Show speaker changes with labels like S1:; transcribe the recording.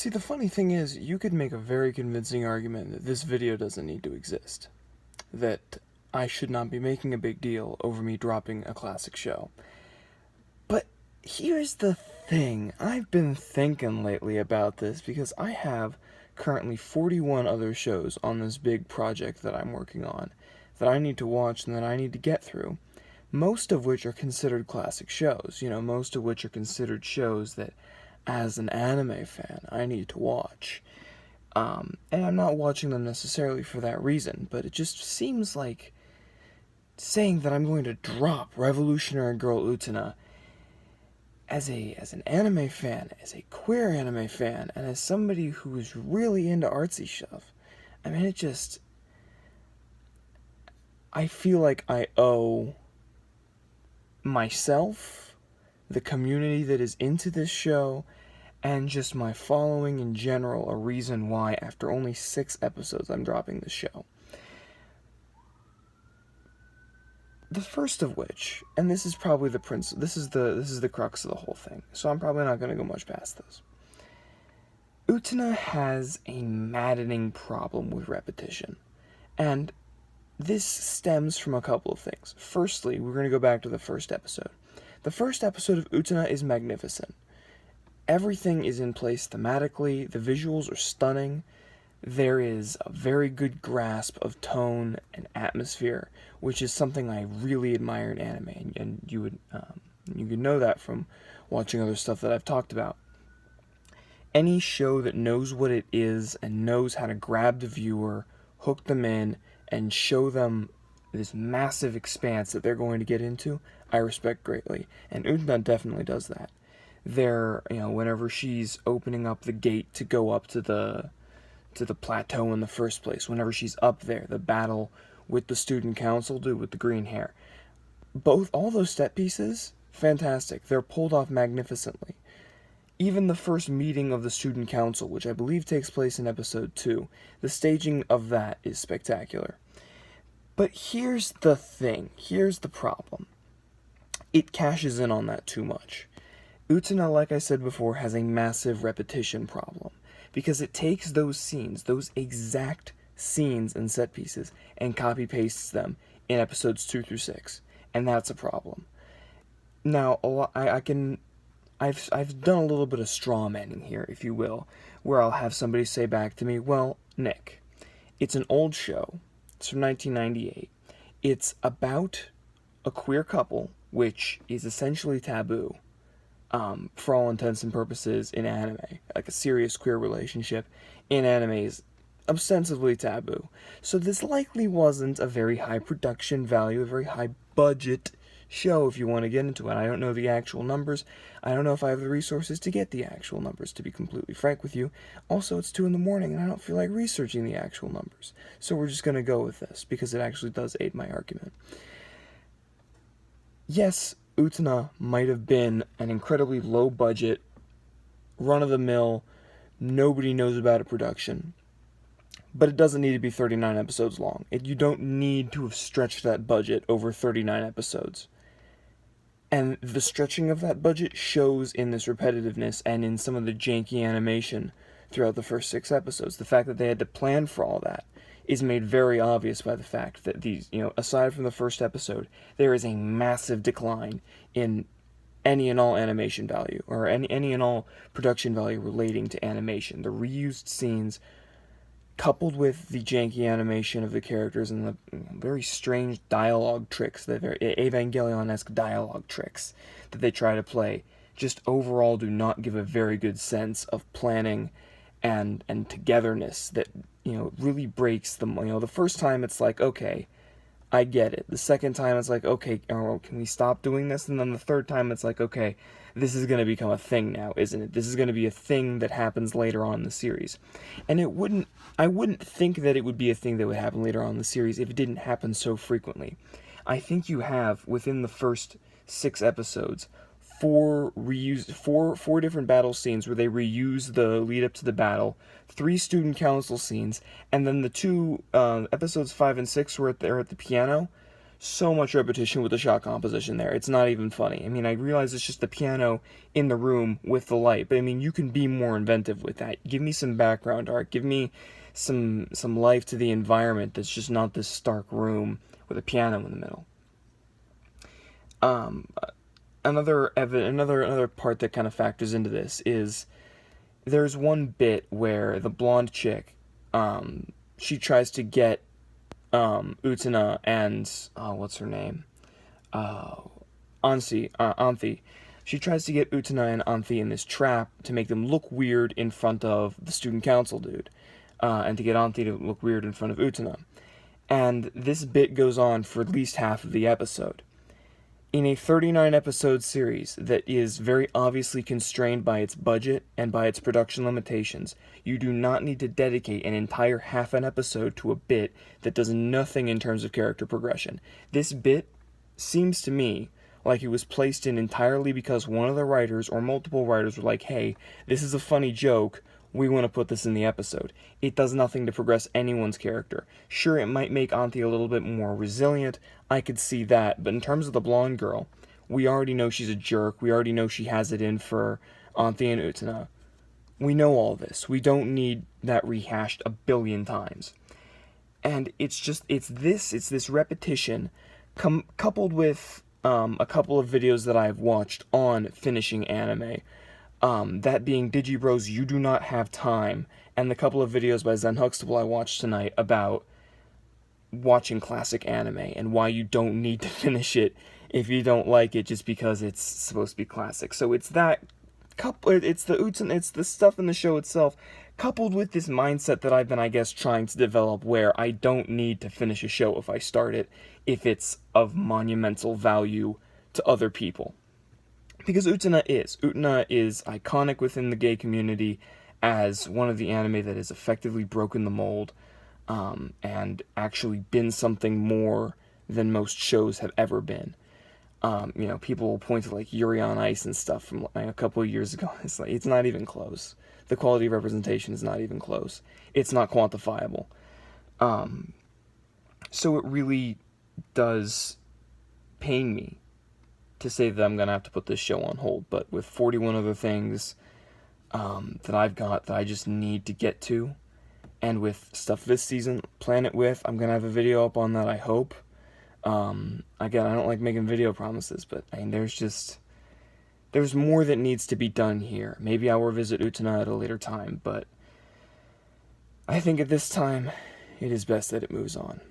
S1: See, the funny thing is, you could make a very convincing argument that this video doesn't need to exist. That I should not be making a big deal over me dropping a classic show. But here's the thing. I've been thinking lately about this because I have currently 41 other shows on this big project that I'm working on that I need to watch and that I need to get through. Most of which are considered classic shows, most of which are considered shows that, as an anime fan, I need to watch. And I'm not watching them necessarily for that reason, but it just seems like saying that I'm going to drop Revolutionary Girl Utena as an anime fan, as a queer anime fan, and as somebody who is really into artsy stuff. I mean, I feel like I owe myself, the community that is into this show, and just my following in general a reason why, after only 6 episodes, I'm dropping this show. The first of which, and this is probably the this is the crux of the whole thing, so I'm probably not going to go much past this. Utena has a maddening problem with repetition, and this stems from a couple of things. Firstly, we're going to go back to the first episode. The first episode of Utena is magnificent. Everything is in place thematically, the visuals are stunning, there is a very good grasp of tone and atmosphere, which is something I really admire in anime, and you could know that from watching other stuff that I've talked about. Any show that knows what it is and knows how to grab the viewer, hook them in, and show them this massive expanse that they're going to get into, I respect greatly, and Utena definitely does that. Whenever she's opening up the gate to go up to the plateau in the first place, whenever she's up there, the battle with the student council dude with the green hair, all those set pieces, fantastic. They're pulled off magnificently. Even the first meeting of the student council, which I believe takes place in episode 2, the staging of that is spectacular. But here's the thing, here's the problem. It cashes in on that too much. Utena, like I said before, has a massive repetition problem, because it takes those scenes, those exact scenes and set pieces, and copy-pastes them in episodes 2 through 6, and that's a problem. Now, I've done a little bit of straw manning here, if you will, where I'll have somebody say back to me, well, Nick, it's an old show, it's from 1998, it's about a queer couple, which is essentially taboo, for all intents and purposes in anime. Like a serious queer relationship in anime is ostensibly taboo. So this likely wasn't a very high production value, a very high budget show if you want to get into it. I don't know the actual numbers. I don't know if I have the resources to get the actual numbers, to be completely frank with you. Also, it's 2 in the morning and I don't feel like researching the actual numbers. So we're just going to go with this because it actually does aid my argument. Yes, Utena might have been an incredibly low-budget, run-of-the-mill, nobody knows about it production. But it doesn't need to be 39 episodes long. You don't need to have stretched that budget over 39 episodes. And the stretching of that budget shows in this repetitiveness and in some of the janky animation throughout the first 6 episodes. The fact that they had to plan for all that is made very obvious by the fact that aside from the first episode, there is a massive decline in any and all animation value, or any and all production value relating to animation. The reused scenes, coupled with the janky animation of the characters and the very strange dialogue tricks, the very Evangelion-esque dialogue tricks that they try to play, just overall do not give a very good sense of planning and togetherness that really breaks them. The first time it's like, okay, I get it. The second time it's like, okay, can we stop doing this? And then the third time it's like, okay, this is going to become a thing now, isn't it? This is going to be a thing that happens later on in the series. And I wouldn't think that it would be a thing that would happen later on in the series if it didn't happen so frequently. I think you have, within the first 6 episodes, 4 different battle scenes where they reuse the lead up to the battle, 3 student council scenes, and then the 2 episodes 5 and 6 where they're at the piano so much repetition with the shot composition there. It's not even funny. I mean, I realize it's just the piano in the room with the light, but I mean, you can be more inventive with that. Give me some background art. Give me some life to the environment that's just not this stark room with a piano in the middle. Um, another part that kind of factors into this is there's one bit where the blonde chick, she tries to get Utena and what's her name? Anthi. She tries to get Utena and Anthi in this trap to make them look weird in front of the student council dude, and to get Anthi to look weird in front of Utena. And this bit goes on for at least half of the episode. In a 39 episode series that is very obviously constrained by its budget and by its production limitations, you do not need to dedicate an entire half an episode to a bit that does nothing in terms of character progression. This bit seems to me like it was placed in entirely because one of the writers or multiple writers were like, hey, this is a funny joke, we want to put this in the episode. It does nothing to progress anyone's character. Sure, it might make Anthi a little bit more resilient, I could see that, but in terms of the blonde girl, we already know she's a jerk, we already know she has it in for Anthi and Utena. We know all this. We don't need that rehashed a billion times. And it's this repetition coupled with a couple of videos that I've watched on finishing anime. That being Digibro's You Do Not Have Time, and the couple of videos by Zen Huxtable I watched tonight about watching classic anime and why you don't need to finish it if you don't like it just because it's supposed to be classic. So it's that it's the stuff in the show itself, coupled with this mindset that I've been, I guess, trying to develop where I don't need to finish a show if I start it, if it's of monumental value to other people. Because Utena is iconic within the gay community as one of the anime that has effectively broken the mold, and actually been something more than most shows have ever been. People will point to like Yuri on Ice and stuff from like a couple of years ago. It's like, it's not even close. The quality of representation is not even close. It's not quantifiable. So it really does pain me to say that I'm going to have to put this show on hold, but with 41 other things that I've got that I just need to get to, and with stuff this season, plan it with, I'm going to have a video up on that, I hope. Again, I don't like making video promises, but I mean, there's more that needs to be done here. Maybe I'll revisit Utena at a later time, but I think at this time, it is best that it moves on.